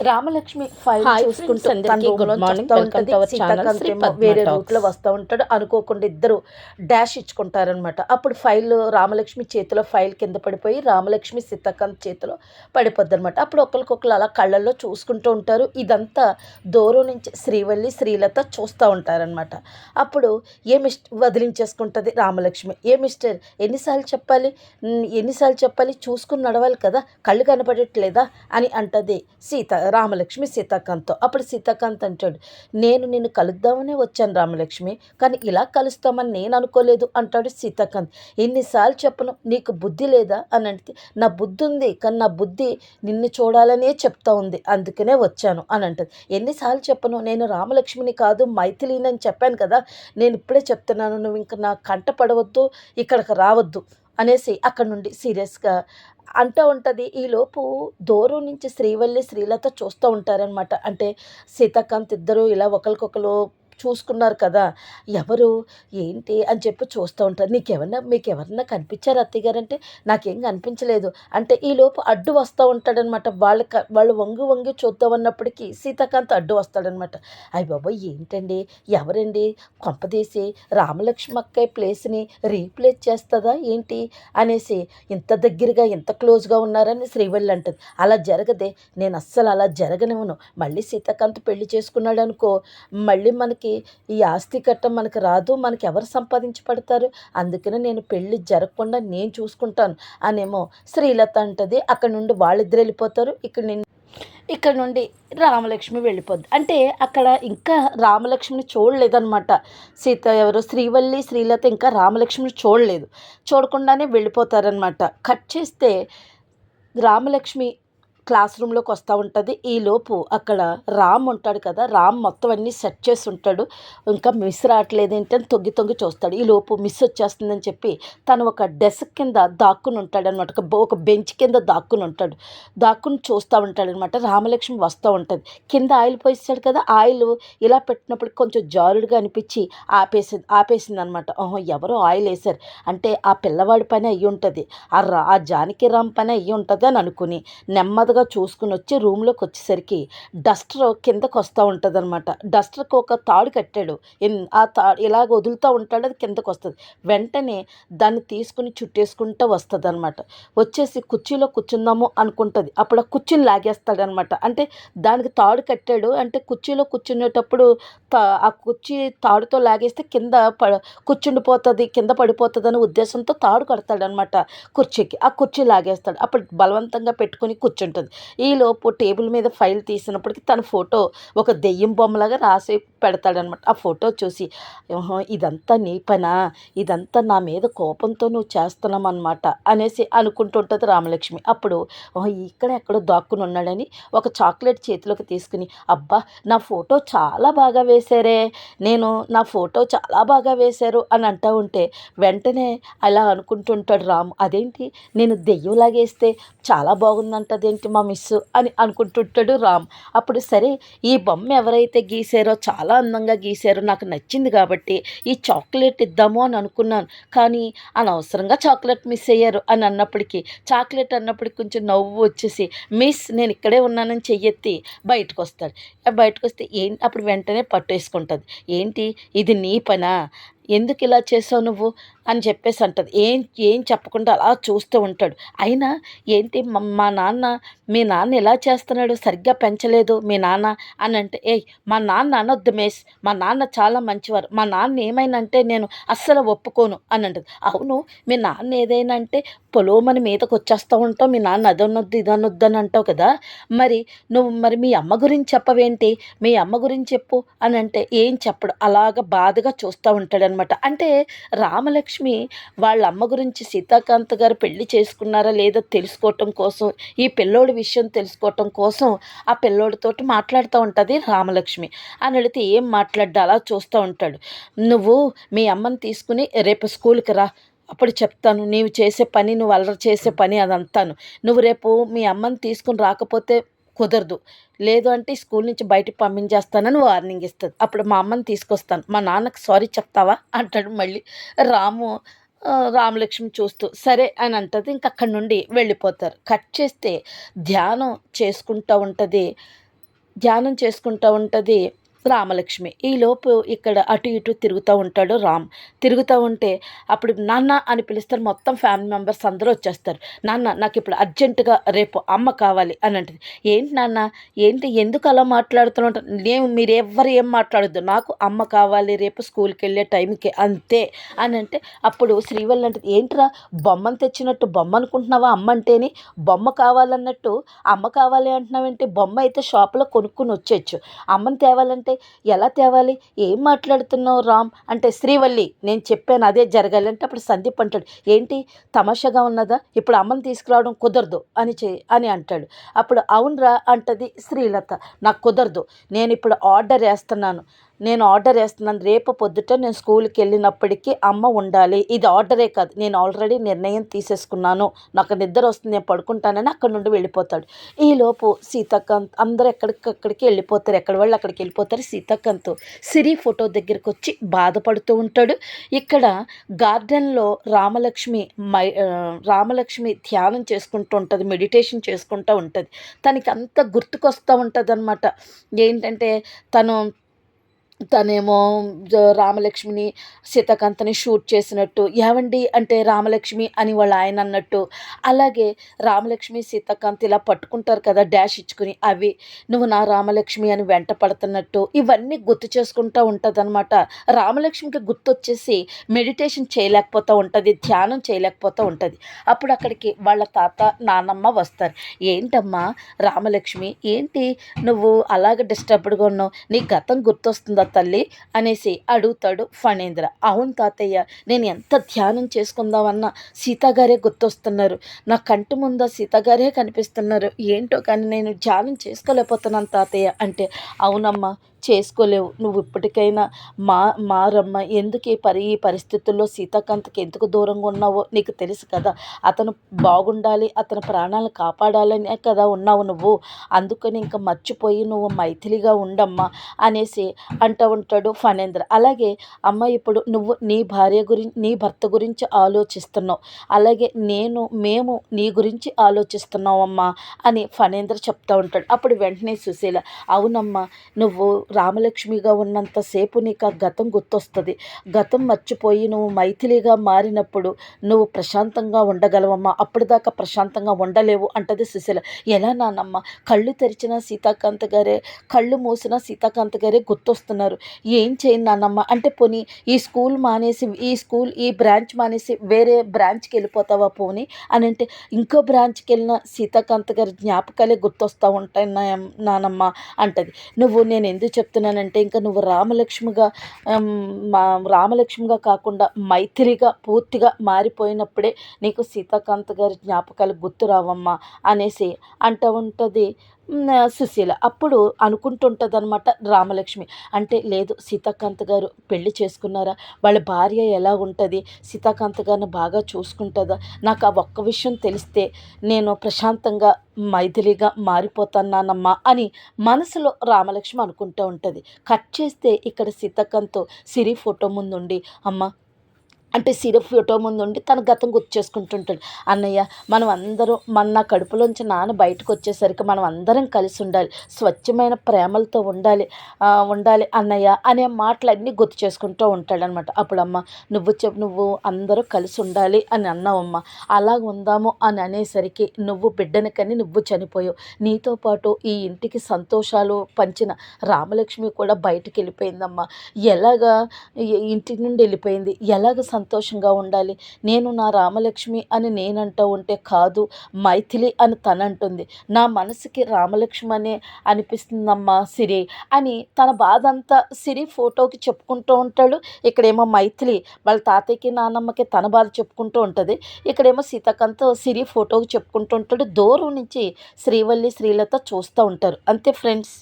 Ramalakshmi file hi friends, చూసుకుంటూ తన అందరికీ గుడ్ రూమ్లో మార్నింగ్. చెప్తా వెల్కమ్ ఉంటుంది. To our channel Shri Sitakant ఏమో పద్మ వేరే టాక్స్. రూట్లో వస్తూ ఉంటాడు. అనుకోకుండా ఇద్దరు డాష్ ఇచ్చుకుంటారనమాట. అప్పుడు ఫైల్ రామలక్ష్మి చేతిలో ఫైల్ కింద పడిపోయి రామలక్ష్మి సీతాకాంత్ చేతిలో పడిపోద్ది అనమాట. అప్పుడు ఒకరికొకరు అలా కళ్ళల్లో చూసుకుంటూ ఉంటారు. ఇదంతా దూరం నుంచి శ్రీవల్లి శ్రీలత చూస్తూ ఉంటారనమాట. అప్పుడు వదిలించేసుకుంటుంది రామలక్ష్మి. మిస్టర్ ఎన్నిసార్లు చెప్పాలి, చూసుకుని నడవాలి కదా, కళ్ళు కనపడట్లేదా అని అంటది రామలక్ష్మి సీతాకాంత్తో. అప్పుడు సీతాకాంత్ అంటాడు, నేను నిన్ను కలుద్దామనే వచ్చాను రామలక్ష్మి, కానీ ఇలా కలుస్తామని నేను అనుకోలేదు అంటాడు సీతాకాంత్. ఎన్నిసార్లు చెప్పను, నీకు బుద్ధి లేదా అని అంటే, నా బుద్ధి ఉంది, కానీ నా బుద్ధి నిన్ను చూడాలనే చెప్తా ఉంది, అందుకనే వచ్చాను అని అంటది. ఎన్నిసార్లు చెప్పను, నేను రామలక్ష్మిని కాదు మైథిలిని అని చెప్పాను కదా, నేను ఇప్పుడే చెప్తున్నాను, నువ్వు ఇంకా నా కంట పడవద్దు, ఇక్కడికి రావద్దు అనేసి అక్కడ నుండి సీరియస్గా అంటూ ఉంటుంది. ఈలోపు దూరం నుంచి శ్రీవల్లి శ్రీలత చూస్తూ ఉంటారనమాట. అంటే సీతాకాంత్ ఇద్దరు ఇలా ఒకరికొకరు చూసుకున్నారు కదా, ఎవరు ఏంటి అని చెప్పి చూస్తూ ఉంటారు. మీకెవరన్నా కనిపించారు అత్తయ్యగారంటే, నాకేం కనిపించలేదు అంటే ఈలోపు అడ్డు వస్తూ ఉంటాడనమాట. వాళ్ళు వంగి వంగి చూద్దామన్నప్పటికీ సీతాకాంత్ అడ్డు వస్తాడనమాట. అయ్య బాబోయ్, ఏంటండి, ఎవరండి, కొంపదీసి రామలక్ష్మి అక్కయ్య ప్లేస్ని రీప్లేస్ చేస్తుందా ఏంటి అనేసి, ఇంత దగ్గరగా ఇంత క్లోజ్గా ఉన్నారని శ్రీవల్లి అంటుంది. అలా జరగదే, నేను అస్సలు అలా జరగనివ్వను. మళ్ళీ సీతాకాంత్ పెళ్లి చేసుకున్నాడు అనుకో, మళ్ళీ మనకి ఈ ఆస్తి కట్టం మనకు రాదు, మనకి ఎవరు సంపాదించి పడతారు, అందుకనే నేను పెళ్లి జరగకుండా నేను చూసుకుంటాను అనేమో శ్రీలత అంటది. అక్కడ నుండి వాళ్ళిద్దరు వెళ్ళిపోతారు. ఇక్కడ నుండి రామలక్ష్మి వెళ్ళిపోద్ది. అంటే అక్కడ ఇంకా రామలక్ష్మిని చూడలేదన్నమాట. శ్రీవల్లి శ్రీలత ఇంకా రామలక్ష్మిని చూడకుండానే వెళ్ళిపోతారనమాట. కట్ చేస్తే రామలక్ష్మి క్లాస్ రూమ్లోకి వస్తూ ఉంటుంది. ఈలోపు అక్కడ రామ్ ఉంటాడు కదా, రామ్ మొత్తం అన్నీ సెట్ చేసి ఉంటాడు. ఇంకా మిస్ రావట్లేదు ఏంటని తొంగి తొంగి చూస్తాడు. ఈలోపు మిస్ వచ్చేస్తుందని చెప్పి తను ఒక డెస్క్ కింద దాక్కుని ఉంటాడు అనమాట. ఒక బెంచ్ కింద దాక్కుని చూస్తూ ఉంటాడనమాట. రామలక్ష్మి వస్తూ ఉంటుంది. కింద ఆయిల్ పోయిస్తాడు కదా, ఆయిల్ ఇలా పెట్టినప్పుడు కొంచెం జారుడుగా అనిపించి ఆపేసింది అనమాట. ఓహో, ఎవరో ఆయిల్ వేశారు అంటే ఆ పిల్లవాడి పని అయ్యి ఉంటుంది, ఆ జానకి రామ్ పని అయ్యి ఉంటుంది అని అనుకుని నెమ్మదిగా చూసుకుని వచ్చి రూమ్లోకి వచ్చేసరికి డస్టర్ కిందకు వస్తూ ఉంటుంది అనమాట. డస్టర్కి ఒక తాడు కట్టాడు, ఆ తాడు ఇలాగ వదులుతూ ఉంటాడు, అది కిందకు వస్తుంది. వెంటనే దాన్ని తీసుకుని చుట్టేసుకుంటూ వస్తుంది అనమాట. వచ్చేసి కుర్చీలో కూర్చుందాము అనుకుంటుంది. అప్పుడు ఆ కుర్చీని లాగేస్తాడనమాట. అంటే దానికి తాడు కట్టాడు అంటే కుర్చీలో కూర్చునేటప్పుడు ఆ కుర్చీ తాడుతో లాగేస్తే కూర్చుండిపోతుంది, కింద పడిపోతుంది అనే ఉద్దేశంతో తాడు కడతాడనమాట కుర్చీకి. ఆ కుర్చీ లాగేస్తాడు. అప్పుడు బలవంతంగా పెట్టుకుని కూర్చుంటుంది. ఈలోపు టేబుల్ మీద ఫైల్ తీసినప్పటికీ తన ఫోటో ఒక దెయ్యం బొమ్మలాగా రాసి పెడతాడనమాట. ఆ ఫోటో చూసి, ఇదంతా నీ పనా, ఇదంతా నా మీద కోపంతో నువ్వు చేస్తున్నామన్నమాట అనేసి అనుకుంటుంటుంది రామలక్ష్మి. అప్పుడు ఎక్కడో దాక్కుని ఉన్నాడని ఒక చాక్లెట్ చేతిలోకి తీసుకుని, అబ్బా నా ఫోటో చాలా బాగా వేశారే, నా ఫోటో చాలా బాగా వేశారు అని అంటూ ఉంటే వెంటనే అలా అనుకుంటుంటాడు రాము. అదేంటి, నేను దెయ్యంలాగేస్తే చాలా బాగుందంటదేంటి మా మిస్సు అని అనుకుంటుంటాడు రామ్. అప్పుడు సరే, ఈ బొమ్మ ఎవరైతే గీసారో చాలా అందంగా గీశారో, నాకు నచ్చింది కాబట్టి ఈ చాక్లెట్ ఇద్దాము అని అనుకున్నాను, కానీ అనవసరంగా చాక్లెట్ మిస్ అయ్యారు అని అన్నప్పటికీ కొంచెం నవ్వు వచ్చేసి, మిస్ నేను ఇక్కడే ఉన్నానని చెయ్యెత్తి బయటకు వస్తాడు. బయటకు వస్తే అప్పుడు వెంటనే పట్టేసుకుంటుంది. ఏంటి, ఇది నీ పనా, ఎందుకు ఇలా చేసావు నువ్వు అని చెప్పేసి అంటుంది. ఏం చెప్పకుండా అలా చూస్తూ ఉంటాడు. అయినా ఏంటి మీ నాన్న ఎలా చేస్తున్నాడు, సరిగ్గా పెంచలేదు మీ నాన్న అని అంటే, మా నాన్న అనొద్దు మిస్, మా నాన్న చాలా మంచివారు, మా నాన్న ఏమైనా అంటే నేను అస్సలు ఒప్పుకోను అని అంటుంది. అవును, మీ నాన్న ఏదైనా అంటే పొలోమని మీదకి వచ్చేస్తూ ఉంటావు, మీ నాన్న అదనొద్దు ఇదనొద్దు అని అంటావు కదా, మరి మీ అమ్మ గురించి చెప్పవేంటి, మీ అమ్మ గురించి చెప్పు అని అంటే ఏం చెప్పడు, అలాగ బాధగా చూస్తూ ఉంటాడనమాట. అంటే రామలక్ష్మి వాళ్ళ అమ్మ గురించి సీతాకాంత్ గారు పెళ్లి చేసుకున్నారా లేదా తెలుసుకోవటం కోసం, ఈ పిల్లోడి విషయం తెలుసుకోవటం కోసం ఆ పిల్లోడితోటి మాట్లాడుతూ ఉంటుంది రామలక్ష్మి. అని అడిగితే ఏం మాట్లాడ్డా అలా చూస్తూ ఉంటాడు. నువ్వు మీ అమ్మని తీసుకుని రేపు స్కూల్కి రా, అప్పుడు చెప్తాను నీవు చేసే పని, నువ్వు అల్లరి చేసే పని అదంతాను. నువ్వు రేపు మీ అమ్మని తీసుకుని రాకపోతే కుదరదు, లేదు అంటే స్కూల్ నుంచి బయటకు పంపించేస్తానని వార్నింగ్ ఇస్తుంది. అప్పుడు మా అమ్మని తీసుకొస్తాను, మా నాన్నకి సారీ చెప్తావా అంటాడు మళ్ళీ రాము. రామలక్ష్మి చూస్తూ సరే అని అంటది. ఇంక అక్కడి నుండి వెళ్ళిపోతారు. కట్ చేస్తే ధ్యానం చేసుకుంటా ఉంటది. ధ్యానం చేసుకుంటా ఉంటది రామలక్ష్మి. ఈలోపు ఇక్కడ అటు ఇటు తిరుగుతూ ఉంటాడు రామ్. తిరుగుతూ ఉంటే అప్పుడు నాన్న అని పిలుస్తారు. మొత్తం ఫ్యామిలీ మెంబర్స్ అందరూ వచ్చేస్తారు. నాన్న నాకిప్పుడు అర్జెంటుగా రేపు అమ్మ కావాలి అని అంటది. ఏంటి నాన్న, ఏంటి, ఎందుకు అలా మాట్లాడుతున్నావు? మీరెవ్వరు ఏం మాట్లాడొద్దు. నాకు అమ్మ కావాలి రేపు స్కూల్‌కెళ్ళే టైంకి అంతే అని అంటే, అప్పుడు శ్రీవల్లి అంటది, ఏంట్రా బొమ్మను తెచ్చినట్టు బొమ్మ అనుకుంటున్నావా అమ్మ అంటేని? బొమ్మ కావాలన్నట్టు అమ్మ కావాలి అంటున్నావేంటి? బొమ్మ అయితే షాప్‌లో కొనుక్కొని వచ్చేయొచ్చు. అమ్మని తేవాలంటే ఎలా తేవాలి? ఏం మాట్లాడుతున్నావు రామ్ అంటే, శ్రీవల్లి నేను చెప్పాను అదే జరగాలి అంటే, అప్పుడు సందీప్ అంటాడు, ఏంటి తమాషాగా ఉన్నదా? ఇప్పుడు అమ్మని తీసుకురావడం కుదరదు అని అంటాడు. అప్పుడు అవునురా అంటది శ్రీలత. నాకు కుదరదు. నేను ఆర్డర్ వేస్తున్నాను. రేపు పొద్దుట నేను స్కూల్కి వెళ్ళినప్పటికీ అమ్మ ఉండాలి. ఇది ఆర్డరే కాదు, నేను ఆల్రెడీ నిర్ణయం తీసేసుకున్నాను. నాకు నిద్ర వస్తుంది, నేను పడుకుంటానని అక్కడి నుండి వెళ్ళిపోతాడు. ఈలోపు సీతాకాంత్ అందరూ ఎక్కడికక్కడికి వెళ్ళిపోతారు. ఎక్కడి వాళ్ళు అక్కడికి వెళ్ళిపోతారు. సీతాకాంత్ సిరి ఫోటో దగ్గరికి వచ్చి బాధపడుతూ ఉంటాడు. ఇక్కడ గార్డెన్లో రామలక్ష్మి ధ్యానం చేసుకుంటూ ఉంటుంది, మెడిటేషన్ చేసుకుంటూ ఉంటుంది. తనకి అంత గుర్తుకొస్తూ ఉంటుంది అనమాట. ఏంటంటే తను తనేమో రామలక్ష్మిని సీతాకాంతని షూట్ చేసినట్టు, ఏవండి అంటే రామలక్ష్మి అని వాళ్ళ ఆయన అన్నట్టు, అలాగే రామలక్ష్మి సీతాకాంత్ ఇలా పట్టుకుంటారు కదా డాష్ ఇచ్చుకుని, అవి నువ్వు నా రామలక్ష్మి అని వెంట పడుతున్నట్టు ఇవన్నీ గుర్తు చేసుకుంటూ ఉంటుందన్నమాట. రామలక్ష్మికి గుర్తొచ్చేసి మెడిటేషన్ చేయలేకపోతూ ఉంటుంది, ధ్యానం చేయలేకపోతూ ఉంటుంది. అప్పుడు అక్కడికి వాళ్ళ తాత నానమ్మ వస్తారు. ఏంటమ్మా రామలక్ష్మి, ఏంటి నువ్వు అలాగ డిస్టర్బ్డ్గా ఉన్నావు? నీ గతం గుర్తొస్తుందా తల్లి అనేసి అడుగుతాడు ఫణీంద్ర. అవును తాతయ్య, నేను ఎంత ధ్యానం చేసుకుందామన్నా సీతాగారే గుర్తొస్తున్నారు. నా కంటి ముందు సీతాగారే కనిపిస్తున్నారు. ఏంటో కానీ నేను ధ్యానం చేసుకోలేకపోతున్నాను తాతయ్య అంటే, అవునమ్మా చేసుకోలేవు. నువ్వు ఇప్పటికైనా మారమ్మ. ఎందుకు ఈ పరిస్థితుల్లో సీతాకాంత్కి ఎందుకు దూరంగా ఉన్నావో నీకు తెలుసు కదా. అతను బాగుండాలి, అతని ప్రాణాలను కాపాడాలనే కదా ఉన్నావు నువ్వు. అందుకని ఇంకా మర్చిపోయి నువ్వు మైథిలిగా ఉండమ్మా అనేసి అంటూ ఉంటాడు ఫణేంద్ర. అలాగే అమ్మ, ఇప్పుడు నువ్వు నీ భర్త గురించి ఆలోచిస్తున్నావు, అలాగే మేము నీ గురించి ఆలోచిస్తున్నావమ్మా అని ఫణేంద్ర చెప్తూ ఉంటాడు. అప్పుడు వెంటనే సుశీల, అవునమ్మా, నువ్వు రామలక్ష్మిగా ఉన్నంతసేపు నీకు ఆ గతం గుర్తొస్తుంది. గతం మర్చిపోయి నువ్వు మైథిలిగా మారినప్పుడు నువ్వు ప్రశాంతంగా ఉండగలవమ్మా. అప్పటిదాకా ప్రశాంతంగా ఉండలేవు అంటది సుశీల. ఎలా నానమ్మ? కళ్ళు తెరిచిన సీతాకాంత్ గారే, కళ్ళు మూసిన సీతాకాంత్ గారే గుర్తొస్తున్నారు. ఏం చేయను నానమ్మ అంటే, పోనీ ఈ బ్రాంచ్ మానేసి వేరే బ్రాంచ్కి వెళ్ళిపోతావా పోనీ అని అంటే, ఇంకో బ్రాంచ్కి వెళ్ళిన సీతాకాంత్ గారి జ్ఞాపకాలే గుర్తొస్తూ ఉంటాయి నానమ్మ అంటది. నేను ఎందుకు చెప్తున్నానంటే, ఇంకా నువ్వు రామలక్ష్మిగా కాకుండా మైథిలిగా పూర్తిగా మారిపోయినప్పుడే నీకు సీతాకాంత్ గారి జ్ఞాపకాలు గుర్తు రావమ్మా అనేసి అంటూ ఉంటుంది సుశీల. అప్పుడు అనుకుంటుంటుంది అనమాట రామలక్ష్మి. అంటే లేదు, సీతాకాంత్ గారు పెళ్లి చేసుకున్నారా? వాళ్ళ భార్య ఎలా ఉంటుంది? సీతాకాంత్ గారిని బాగా చూసుకుంటుందా? నాకు ఆ ఒక్క విషయం తెలిస్తే నేను ప్రశాంతంగా మైథిలిగా మారిపోతానమ్మా అని మనసులో రామలక్ష్మి అనుకుంటూ ఉంటుంది. కట్ చేస్తే ఇక్కడ సీతాకాంత్ సిరి ఫోటో ముందుండి, అమ్మ అంటే సిరి ఫోటో ముందుండి తన గతం గుర్తు చేసుకుంటుంటాడు. అన్నయ్య, మనం అందరం నా కడుపులోంచి నాన్న బయటకు వచ్చేసరికి మనం అందరం కలిసి ఉండాలి, స్వచ్ఛమైన ప్రేమలతో ఉండాలి అన్నయ్య అనే మాటలన్నీ గుర్తు చేసుకుంటూ ఉంటాడనమాట. అప్పుడమ్మ, నువ్వు అందరూ కలిసి ఉండాలి అని అన్నావమ్మ. అలా ఉందాము అని అనేసరికి నువ్వు బిడ్డని కని నువ్వు చనిపోయావు. నీతో పాటు ఈ ఇంటికి సంతోషాలు పంచిన రామలక్ష్మి కూడా బయటికి వెళ్ళిపోయిందమ్మా. ఎలాగా ఇంటి నుండి వెళ్ళిపోయింది, ఎలాగ సంతోషంగా ఉండాలి? నేను నా రామలక్ష్మి అని నేనంటూ ఉంటే, కాదు మైథిలి అని తనంటుంది. నా మనసుకి రామలక్ష్మి అనే అనిపిస్తుందమ్మా సిరి అని తన బాధ అంతా సిరి ఫోటోకి చెప్పుకుంటూ ఉంటాడు. ఇక్కడేమో మైథిలి వాళ్ళ తాతయ్యకి నాన్నమ్మకి తన బాధ చెప్పుకుంటూ ఉంటుంది. ఇక్కడేమో సీతాకాంత్ సిరి ఫోటోకి చెప్పుకుంటూ ఉంటాడు. దూరం నుంచి శ్రీవల్లి శ్రీలత చూస్తూ ఉంటారు. అంతే ఫ్రెండ్స్.